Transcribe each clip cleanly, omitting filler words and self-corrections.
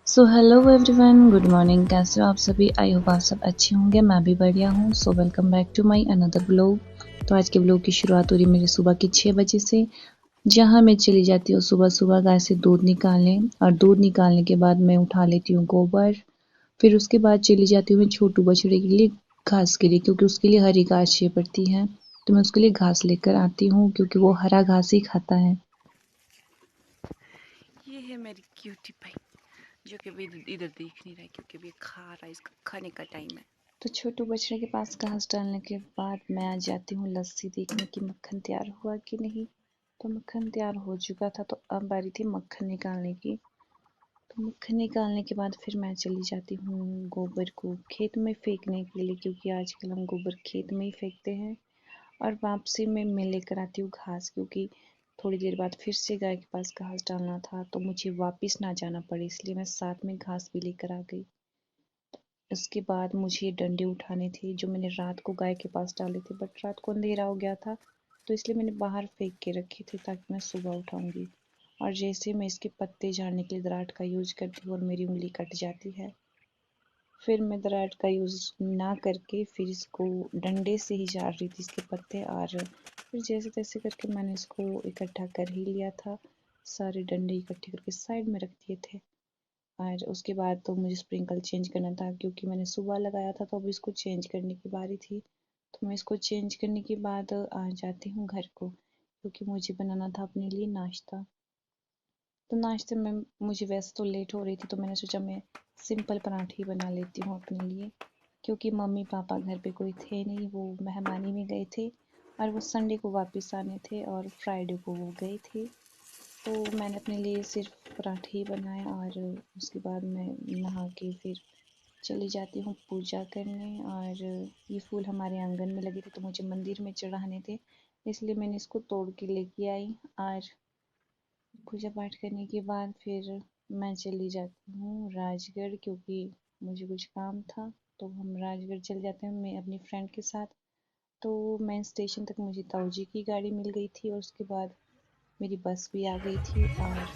So hello everyone, good morning. कैसे हो आप सभी? आई होप आप सब अच्छे होंगे। मैं भी बढ़िया हूँ। So welcome back to my another blog. तो आज के ब्लॉग की शुरुआत हो रही है मेरे सुबह के 6 बजे से, जहाँ मैं चली जाती हूँ सुबह सुबह गाय से दूध निकालने। और दूध निकालने के बाद मैं उठा लेती हूँ गोबर। फिर उसके बाद चली जाती हूँ मैं छोटू बछड़े के लिए घास के लिए, क्योंकि उसके लिए हरी घास चाहिए पड़ती है। तो मैं उसके लिए घास लेकर आती हूँ, क्योंकि वो हरा घास ही खाता है। ये है मेरी क्यूटी पाई जो कि अभी इधर देख नहीं रहा है क्योंकि अभी खा रहा है। इसका खाने का टाइम है। तो छोटू बछड़े के पास घास डालने के बाद मैं आ जाती हूँ लस्सी देखने की मक्खन तैयार हुआ कि नहीं। तो मक्खन तैयार हो चुका था, तो अब बारी थी मक्खन निकालने की। तो मक्खन निकालने के बाद फिर मैं चली जाती हूँ गोबर को खेत में फेंकने के लिए, क्योंकि आजकल हम गोबर खेत में ही फेंकते हैं। और वापसी में मैं लेकर आती हूँ घास, क्योंकि थोड़ी देर बाद फिर से गाय के पास घास डालना था, तो मुझे वापस ना जाना पड़े, इसलिए मैं साथ में घास भी लेकर आ गई। उसके बाद मुझे डंडे उठाने थे, जो मैंने रात को गाय के पास डाले थे, बट रात को अंधेरा हो गया था, तो इसलिए मैंने बाहर फेंक के रखे थे ताकि मैं सुबह उठाऊंगी। और जैसे मैं इसके पत्ते झाड़ने के लिए दराट का यूज करती हूँ और मेरी उंगली कट जाती है, फिर मैं दराट का यूज ना करके फिर इसको डंडे से ही झाड़ रही थी इसके पत्ते। और फिर जैसे तैसे करके मैंने इसको इकट्ठा कर ही लिया था। सारे डंडे इकट्ठे करके साइड में रख दिए थे। और उसके बाद तो मुझे स्प्रिंकल चेंज करना था, क्योंकि मैंने सुबह लगाया था, तो अब इसको चेंज करने की बारी थी। तो मैं इसको चेंज करने के बाद आ जाती हूँ घर को, क्योंकि मुझे बनाना था अपने लिए नाश्ता। तो नाश्ते में मुझे वैसे तो लेट हो रही थी, तो मैंने सोचा मैं सिंपल पराठे ही बना लेती हूँ अपने लिए, क्योंकि मम्मी पापा घर पे कोई थे नहीं, वो मेहमानी में गए थे। और वो संडे को वापस आने थे और फ्राइडे को वो गए थे। तो मैंने अपने लिए सिर्फ पराठे ही बनाए, और उसके बाद मैं नहा के फिर चली जाती हूँ पूजा करने। और ये फूल हमारे आंगन में लगे थे, तो मुझे मंदिर में चढ़ाने थे, इसलिए मैंने इसको तोड़ के लेके आई। और पूजा पाठ करने के बाद फिर मैं चली जाती हूँ राजगढ़, क्योंकि मुझे कुछ काम था। तो हम राजगढ़ चले जाते हैं मैं अपनी फ्रेंड के साथ। तो मेन स्टेशन तक मुझे ताऊ जी की गाड़ी मिल गई थी, और उसके बाद मेरी बस भी आ गई थी। और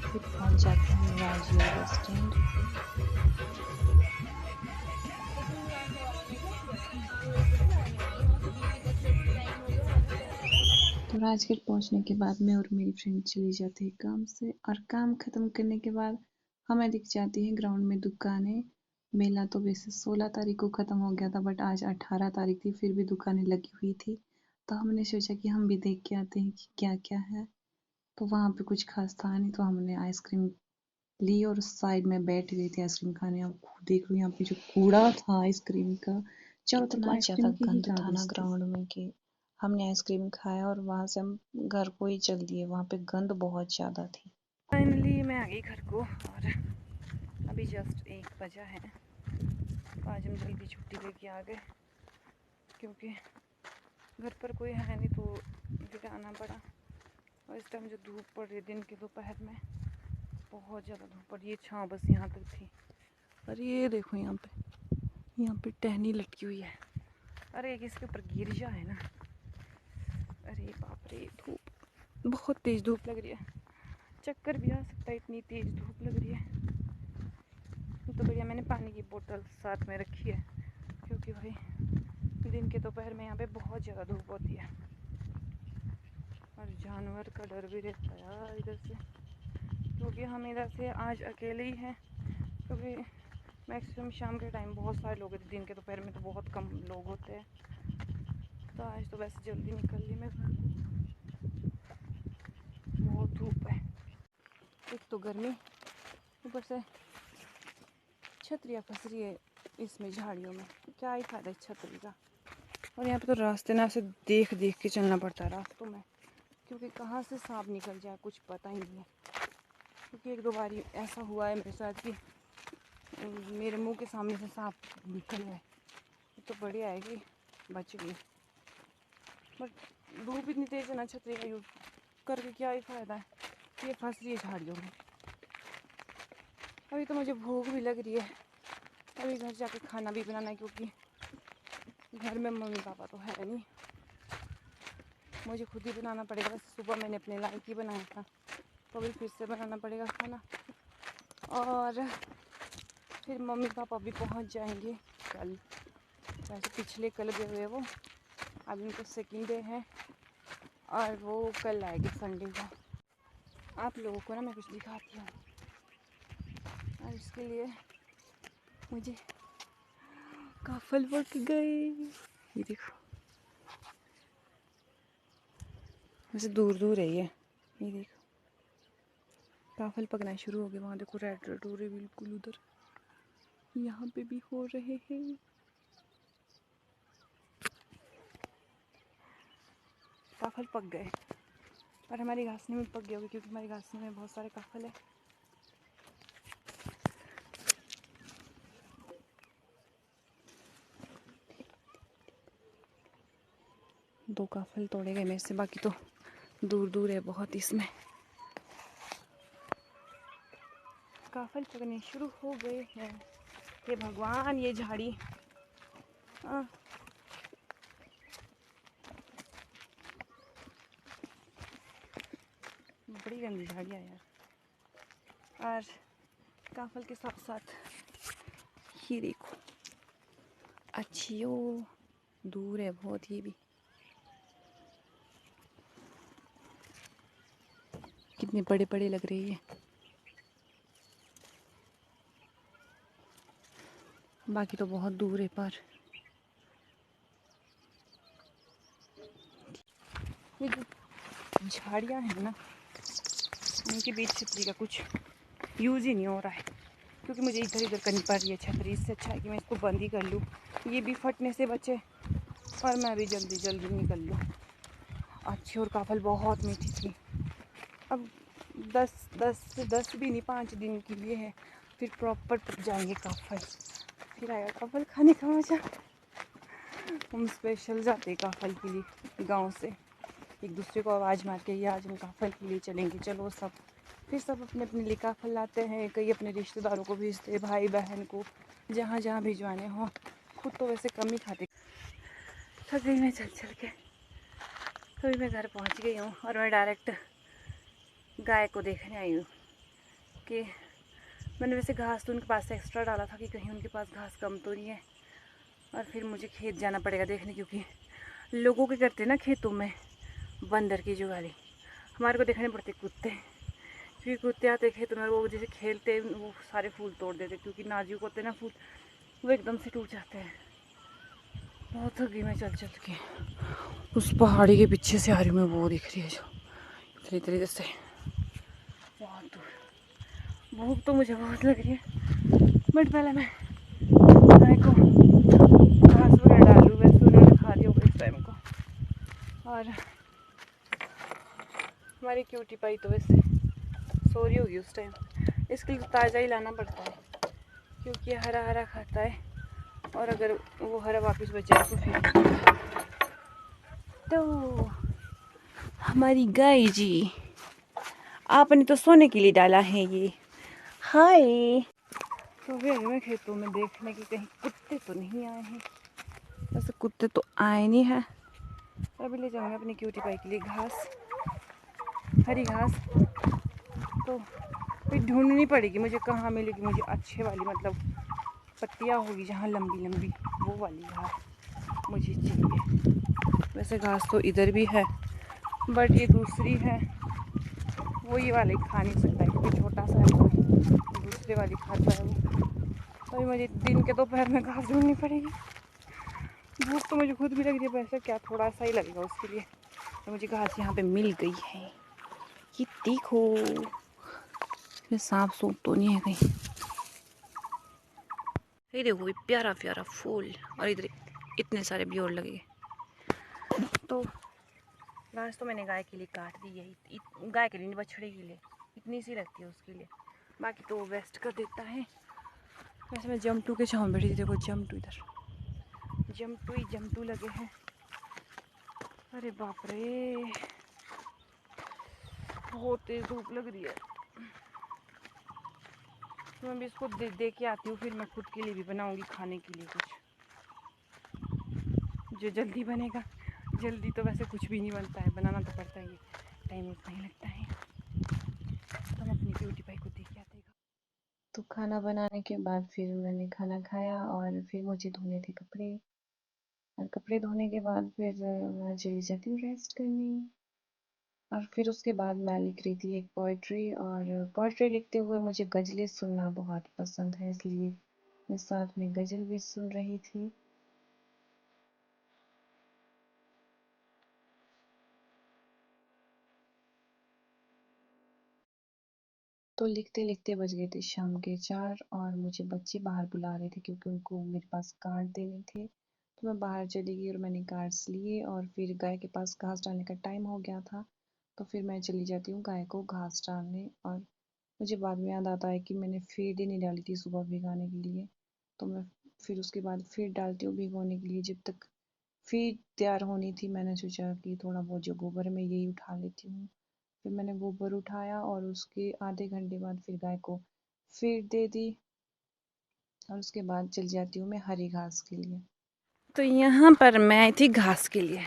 फिर पहुंच जाते हैं हम राजगढ़ बस स्टैंड। तो राजगढ़ पहुंचने के बाद मैं और मेरी फ्रेंड चली जाती है काम से, और काम खत्म करने के बाद हमें दिख जाती है ग्राउंड में दुकानें। मेला तो वैसे 16 तारीख को ख़त्म हो गया था, बट आज 18 तारीख थी, फिर भी दुकानें लगी हुई थी। तो हमने सोचा कि हम भी देख के आते हैं कि क्या क्या है। तो वहाँ पे कुछ खास था नहीं, तो हमने आइसक्रीम ली और साइड में बैठ गई थी आइसक्रीम खाने। अब देख लो यहाँ पे जो कूड़ा था आइसक्रीम का, चारों तरफ इतना ज़्यादा आइसक्रीम के ही गंद था ना कागज थे। ग्राउंड में कि हमने आइसक्रीम खाया और वहाँ से हम घर को ही चल दिए। वहाँ पे गंद बहुत ज़्यादा थी। फाइनली मैं आ गई घर को और अभी जस्ट 1 बजा है। तो आज हम जल्दी छुट्टी लेके आ गए क्योंकि घर पर कोई है नहीं, तो फिर आना पड़ा। और इस टाइम जो धूप पड़ रही दिन के दोपहर में, बहुत ज़्यादा धूप पड़ रही है। छाँव बस यहाँ तक थी। और ये देखो यहाँ पे टहनी लटकी हुई है। अरे एक इसके ऊपर गिर जाए ना। अरे बाप रे, धूप बहुत तेज़ धूप लग रही है। चक्कर भी आ सकता है, इतनी तेज़ धूप लग रही है। तो बढ़िया मैंने पानी की बोतल साथ में रखी है, क्योंकि भाई दिन के दोपहर में यहाँ पे बहुत ज़्यादा धूप होती है। और जानवर का डर भी रहता है यार इधर से, क्योंकि हम इधर से आज अकेले ही हैं। क्योंकि मैक्सिमम शाम के टाइम बहुत सारे लोग होते, दिन के दोपहर में तो बहुत कम लोग होते हैं। तो आज तो वैसे जल्दी निकल ली मैं घर को। बहुत धूप है, एक तो गर्मी, ऊपर से छतरियाँ फंस रही है इसमें झाड़ियों में। क्या ही फायदा है छतरी का। और यहाँ पे तो रास्ते ना से देख देख के चलना पड़ता है रास्तों में, क्योंकि कहाँ से सांप निकल जाए कुछ पता ही नहीं है। क्योंकि 1-2 बार ऐसा हुआ है मेरे साथ कि मेरे मुंह के सामने से सांप निकल गए। तो बढ़िया है कि बच गई, बट धूप इतनी तेज़ है ना, छतरी का यूज़ करके क्या ही फ़ायदा है। ये फंस रही है झाड़ियों में। अभी तो मुझे भूख भी लग रही है। अभी घर जाके खाना भी बनाना है, क्योंकि घर में मम्मी पापा तो है नहीं, मुझे खुद ही बनाना पड़ेगा। वैसे सुबह मैंने अपने लायक ही बनाया था, तो अभी फिर से बनाना पड़ेगा खाना। और फिर मम्मी पापा भी पहुंच जाएंगे कल। वैसे पिछले कल गए हुए वो, अभी उनको सेकंड डे है और वो कल आएगी संडे को। आप लोगों को ना मैं कुछ दिखाती हूँ, और इसके लिए मुझे काफल पक गए। ये देखो, वैसे दूर दूर है ये देखो काफल पकना शुरू हो गए। वहाँ देखो रेड रेड हो रहे बिल्कुल, उधर यहाँ पे भी हो रहे हैं। काफल पक गए, पर हमारी घासनी में पक गए होंगे क्योंकि हमारी घासनी में बहुत सारे काफल है। दो काफल तोड़े गए मेरे से, बाकी तो दूर दूर है बहुत। इसमें काफल पकने शुरू हो गए हैं। हे भगवान, ये झाड़ी बड़ी गंदी झाड़ियाँ यार। और काफल के साथ साथ ये देखो अच्छी दूर है बहुत, ये भी कितने बड़े बड़े लग रही है। बाकी तो बहुत दूर है, पर ये जो झाड़ियाँ हैं ना, उनके बीच छतरी का कुछ यूज़ ही नहीं हो रहा है, क्योंकि मुझे इधर इधर करनी पड़ रही है छतरी। इससे अच्छा है कि मैं इसको बंद ही कर लूँ, ये भी फटने से बचे और मैं भी जल्दी जल्दी निकल लूँ। अच्छी, और काफल बहुत मीठी थी। अब 10 भी नहीं, 5 दिन के लिए है, फिर प्रॉपर पक जाएंगे काफल, फिर आएगा काफल खाने का मजा। हम स्पेशल जाते काफल के लिए गांव से, एक दूसरे को आवाज़ मार के, ये आज हम काफल के लिए चलेंगे, चलो सब। फिर सब अपने अपने लिए काफल लाते हैं, कई अपने रिश्तेदारों को भेजते, भाई बहन को, जहाँ जहाँ भिजवाने हों। खुद तो वैसे कम ही खाते। थक गई मैं चल चल के। अभी मैं घर पहुँच गई हूँ और मैं डायरेक्ट गाय को देखने आई हूँ कि मैंने वैसे घास तो उनके पास से एक्स्ट्रा डाला था कि कहीं उनके पास घास कम तो नहीं है। और फिर मुझे खेत जाना पड़ेगा देखने, क्योंकि लोगों के करते ना खेतों में बंदर की जुगाली, हमारे को देखने पड़ते कुत्ते, क्योंकि कुत्ते आते खेतों में, वो जैसे खेलते वो सारे फूल तोड़ देते, क्योंकि नाजुक होते ना फूल, वो एकदम से टूट जाते हैं। बहुत थक गई मैं चल चल के। उस पहाड़ी के पीछे से आ रही हूँ मैं, वो दिख रही है जो इतनी तरीके से बहुत दूर। भूख तो मुझे बहुत लग रही है, बट पहले मैं गाय को घास वगैरह डालूँ। वैसे उन्होंने खा दिया होगा इस टाइम को। और हमारी क्यूटी पाई तो वैसे सो रही होगी उस टाइम, इसके लिए ताज़ा ही लाना पड़ता है, क्योंकि हरा हरा खाता है, और अगर वो हरा वापस बच जाए तो फिर तो हमारी गाय जी, आपने तो सोने के लिए डाला है ये। हाय, तो फिर मैं खेतों में देखने की कहीं कुत्ते तो नहीं आए हैं। वैसे कुत्ते तो आए नहीं हैं। अभी ले जाऊंगा अपनी क्यूटी पाई के लिए घास, हरी घास। तो फिर ढूंढनी पड़ेगी मुझे, कहाँ मिलेगी मुझे अच्छे वाली, मतलब पत्तियाँ होगी जहाँ लंबी लंबी, वो वाली घास मुझे चाहिए। वैसे घास तो इधर भी है, बट ये दूसरी है, वो ये वाली खा नहीं सकता है क्योंकि छोटा सा है, दूसरे वाली खाता है वो। तो मुझे दिन के दोपहर में घास ढूंढनी पड़ेगी। भूख तो मुझे खुद भी लग रही है, वैसे क्या थोड़ा सा ही लगेगा उसके लिए। तो मुझे घास यहाँ पे मिल गई है। ये देखो, सांप सूप तो नहीं है कहीं। ये देखो, ये प्यारा प्यारा फूल, और इधर इतने सारे ब्योर लगे। तो घास तो मैंने गाय के लिए काट दी है, गाय के लिए नहीं, बछड़े के लिए इतनी सी लगती है उसके लिए, बाकी तो वो वेस्ट कर देता है। वैसे मैं जमटू के छाँव में बैठी थी, देखो जमटू, इधर जमटू ही जमटू लगे हैं। अरे बाप रे, बहुत तेज धूप लग रही है। तो मैं भी इसको दे के आती हूँ, फिर मैं खुद के लिए भी बनाऊंगी खाने के लिए कुछ जो जल्दी बनेगा। जल्दी तो वैसे कुछ भी नहीं बनता है, बनाना तो पड़ता ही है, टाइम उतना ही लगता है। तो हम अपनी ब्यूटी पाई को दे के आते हैं। तो खाना बनाने के बाद फिर मैंने खाना खाया और फिर मुझे धोने थे कपड़े, और कपड़े धोने के बाद फिर मैं चली जाती हूँ रेस्ट करने। और फिर उसके बाद मैं लिख रही थी एक पोइट्री, और पोइट्री लिखते हुए मुझे गज़लें सुनना बहुत पसंद है, इसलिए मैं साथ में गज़ल भी सुन रही थी। तो लिखते लिखते बज गए थे शाम के 4, और मुझे बच्चे बाहर बुला रहे थे क्योंकि उनको मेरे पास कार्ड देने थे। तो मैं बाहर चली गई और मैंने कार्ड्स लिए, और फिर गाय के पास घास डालने का टाइम हो गया था। तो फिर मैं चली जाती हूँ गाय को घास डालने, और मुझे बाद में याद आता है कि मैंने फीड ही नहीं डाली थी सुबह भिगाने के लिए। तो मैं फिर उसके बाद फीड डालती हूँ भिगोने के लिए। जब तक फीड तैयार होनी थी, मैंने सोचा कि थोड़ा बहुत जो गोबर है मैं यही उठा लेती हूँ। फिर मैंने गोबर उठाया और उसके आधे घंटे बाद फिर गाय को फीड दे दी, और उसके बाद चली जाती हूँ मैं हरी घास के लिए। तो यहाँ पर मैं आई थी घास के लिए,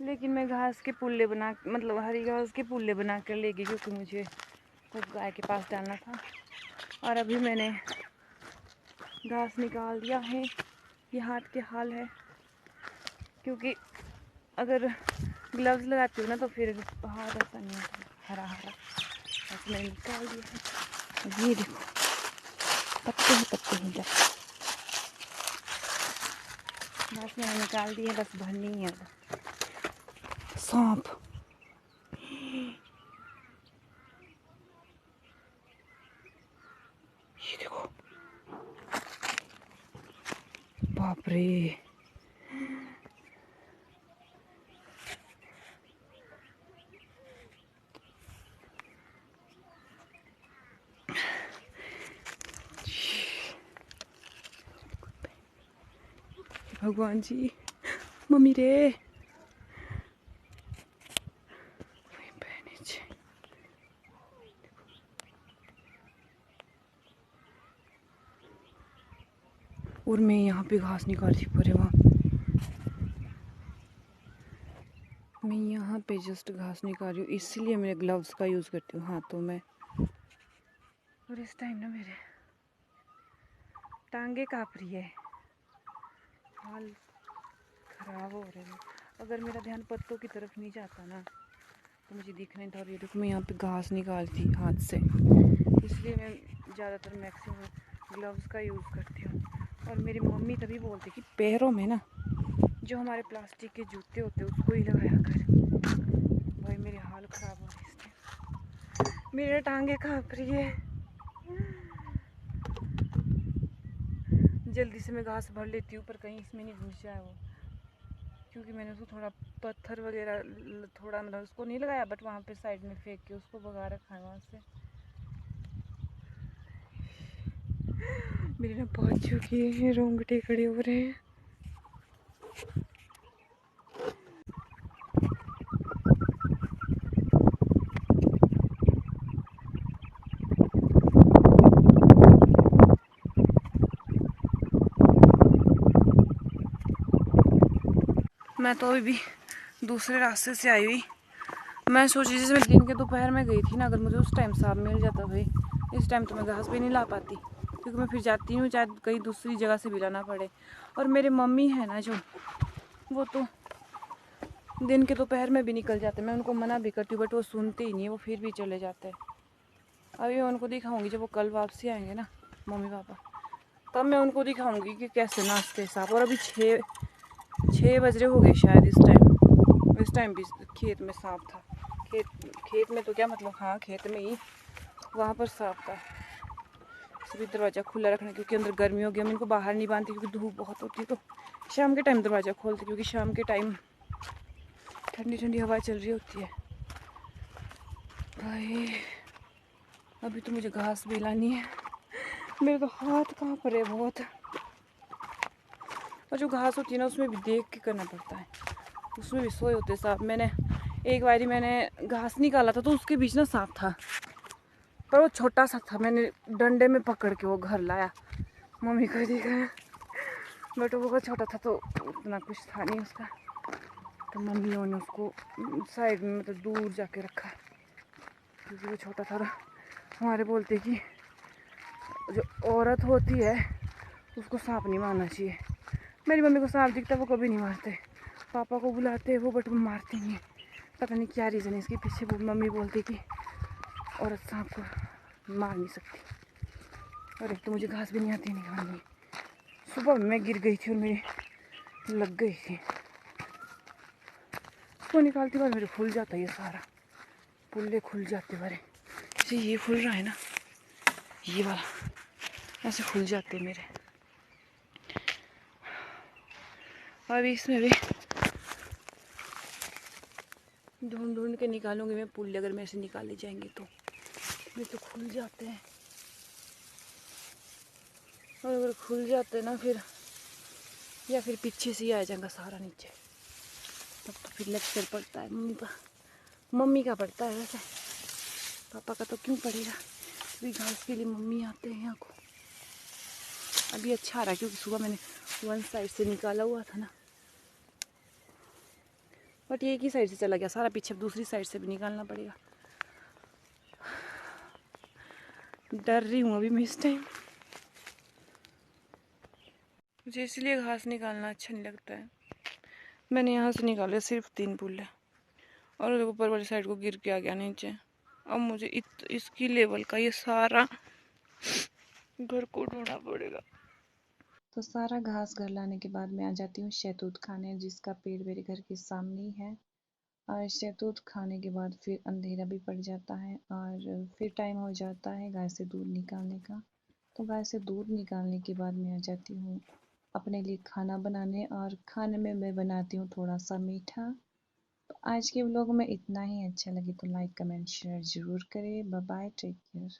लेकिन मैं घास के पुल्ले बना मतलब हरी घास के पुल्ले बना कर ले गई क्योंकि मुझे कुछ गाय के पास डालना था। और अभी मैंने घास निकाल दिया है, ये हाथ के हाल है, क्योंकि अगर ग्लव्स लगाती हूँ ना तो फिर हाथ ऐसा नहीं होता, हरा हरा। बस मैंने निकाल दिया है, ये देखो पत्ते ही पत्ते हैं, घास मैंने निकाल दी है, बस भरनी है। सांप, ये देखो, बाप रे, भगवान जी, मम्मी रे, और मैं यहाँ पे घास निकाल रही पूरे वहाँ, मैं यहाँ पे जस्ट घास निकाल रही हूँ, इसलिए मैं ग्लव्स का यूज़ करती हूँ हाथों में। और इस टाइम ना मेरे टांगे काँप रही है, हाल खराब हो रहे हैं। अगर मेरा ध्यान पत्तों की तरफ नहीं जाता ना तो मुझे दिख नहीं था। और ये देखो मैं यहाँ पे घास निकालती हाथ से, इसलिए मैं ज़्यादातर मैक्सिमम ग्लव्स का यूज़ करती हूँ। और मेरी मम्मी तभी बोलती कि पैरों में ना जो हमारे प्लास्टिक के जूते होते हैं उसको ही लगाया कर। भाई मेरे हाल ख़राब हो रहे इससे, मेरे टांगे काँप रही है। जल्दी से मैं घास भर लेती हूँ पर कहीं इसमें नहीं घुस जाए वो, क्योंकि मैंने उसको थोड़ा पत्थर वगैरह थोड़ा मतलब उसको नहीं लगाया, बट वहाँ पे साइड में फेंक के उसको भगा रखा है वहाँ से। मेरे ना बहुत चुकी है, रोंगटे खड़े हो रहे हैं। मैं तो अभी भी दूसरे रास्ते से आई हुई, मैं सोची जैसे मैं दिन के दोपहर में गई थी ना, अगर मुझे उस टाइम सांप मिल जाता भाई, इस टाइम तो मैं घास भी नहीं ला पाती, क्योंकि मैं फिर जाती हूँ चाहे कहीं दूसरी जगह से भी लाना पड़े। और मेरे मम्मी है ना जो, वो तो दिन के दोपहर में भी निकल जाते, मैं उनको मना भी करती हूँ बट वो सुनते ही नहीं, वो फिर भी चले जाते हैं। अभी मैं उनको दिखाऊंगी जब वो कल वापसी आएंगे ना मम्मी पापा, तब मैं उनको दिखाऊंगी कि कैसे नाचते सांप। और अभी 6 बज रहे हो गए शायद इस टाइम भी खेत में सांप था। खेत में तो क्या मतलब, हाँ खेत में ही, वहाँ पर सांप था। सभी दरवाज़ा खुला रखना क्योंकि अंदर गर्मी हो गई, हम इनको बाहर नहीं बांधते क्योंकि धूप बहुत होती है। तो शाम के टाइम दरवाज़ा खोलते क्योंकि शाम के टाइम ठंडी ठंडी हवा चल रही होती है। भाई अभी तो मुझे घास भी लानी है, मेरे तो हाथ काँप रहे बहुत। और जो घास होती है ना उसमें भी देख के करना पड़ता है, उसमें भी सोए होते सांप। मैंने एक बारी मैंने घास निकाला था तो उसके बीच ना सांप था, पर वो छोटा सा था, मैंने डंडे में पकड़ के वो घर लाया, मम्मी को दिखाया, बट वो बहुत छोटा था तो उतना कुछ था नहीं उसका। तो मम्मियों ने उसको साइड में मतलब दूर जाके रखा क्योंकि वो छोटा था। हमारे बोलते कि जो औरत होती है उसको सांप नहीं मारना चाहिए। मेरी मम्मी को सांप दिखता है वो कभी नहीं मारते, पापा को बुलाते हैं वो बट वो मारते नहीं। पता नहीं क्या रीज़न है इसके पीछे। वो मम्मी बोलती कि औरत सांप को मार नहीं सकती। और एक तो मुझे घास भी नहीं आती निकालनी। सुबह मैं गिर गई थी और मेरी लग गई थी। उसको निकालती बार मेरे खुल जाता है ये सारा, पुल्ले खुल जाते बारे। जैसे ये खुल रहा है ना, ये वाला ऐसे खुल जाते मेरे। और इसमें भी ढूंढ ढूंढ के निकालूंगी मैं पुल्ले, अगर मेरे से निकाले जाएंगे तो। ये तो खुल जाते हैं, और अगर खुल जाते ना फिर, या फिर पीछे से ही आ जाएगा सारा नीचे, तब तो फिर लेक्चर पड़ता है मम्मी का पड़ता है वैसे, पापा का तो क्यों पड़ेगा। अभी घास के लिए मम्मी आते हैं यहाँ को। अभी अच्छा आ रहा है क्योंकि सुबह मैंने वन साइड से निकाला हुआ था ना, बट ये एक ही साइड से चला गया सारा, पीछे दूसरी साइड से भी निकालना पड़ेगा। डर रही हूँ अभी मैं इस टाइम। मुझे इसलिए घास निकालना अच्छा नहीं लगता है। मैंने यहाँ से निकाले सिर्फ 3 पुल्ले, और ऊपर वाली साइड को गिर के आ गया नीचे। अब मुझे इसकी लेवल का ये सारा घर को ढूंढना पड़ेगा। तो सारा घास घर लाने के बाद मैं आ जाती हूँ शहतूत खाने, जिसका पेड़ मेरे घर के सामने ही है। और शहतूत खाने के बाद फिर अंधेरा भी पड़ जाता है और फिर टाइम हो जाता है गाय से दूध निकालने का। तो गाय से दूध निकालने के बाद मैं आ जाती हूँ अपने लिए खाना बनाने, और खाने में मैं बनाती हूँ थोड़ा सा मीठा। तो आज के व्लॉग में इतना ही। अच्छा लगे तो लाइक कमेंट शेयर ज़रूर करें। Bye bye, take care.